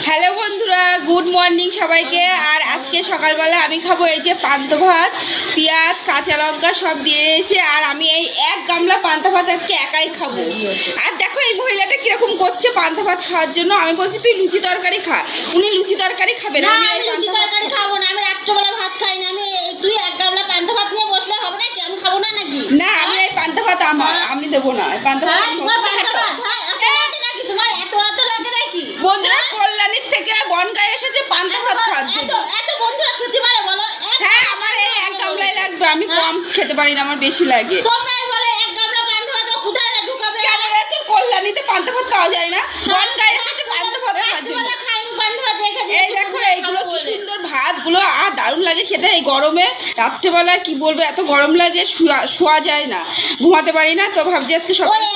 Hello বন্ধুরা, good morning সবাইকে। আর আজকে সকালবেলা আমি খাবো এই যে পান্তা ভাত, পেঁয়াজ কাঁচা লঙ্কা সব দিয়ে দিয়েছে। আর আমি এই এক গামলা পান্তা ভাত আজকে একাই খাবো। আর দেখো এই মহিলাটা কিরকম করছে পান্তা ভাত খাওয়ার জন্য। আমি বলছি তুই লুচি তরকারি খা, উনি লুচি তরকারি খাবে না। আমি লুচি তরকারি খাবো না, আমি রাত্রেবেলা ভাত খাই না। আমি তুই এক গামলা পান্তা ভাত নিয়ে বসলে হবে নাকি? আমি খাবো না নাকি? না, আমি এই পান্তা ভাত আমার, আমি দেবো না পান্তা ভাত। তোমার পান্তা ভাত নাকি? তোমার এত লাগে নাকি? বন্ধুরা কল্যাণীর থেকে বনগায় এসেছে পান্তা ভাত খাওয়ার জন্য। এত বন্ধুরা খেতে পারে বলো? হ্যাঁ, আমার এই এক গামলাই লাগবে, আমি কম খেতে পারি না, আমার বেশি লাগে। তোমরাই বলে এক গামলা পান্তা ভাত কোথায় ঢুকাবে? কেন রে, তোর কল্যাণীতে পান্তা ভাত পাওয়া যায় না? বনগায় এসেছে পান্তা ভাত খাওয়ার জন্য। খাইনি পান্তা ভাত রেখে দিয়ে। এই দেখো এইগুলো কি সুন্দর ভাতগুলো, আর দারুণ লাগে খেতে। এই গরমে রাত্রেবেলা কি বলবো, এত গরম লাগে, শোয়া যায় না, ঘুমাতে পারি না। তো ভাবছি আজকে সকালে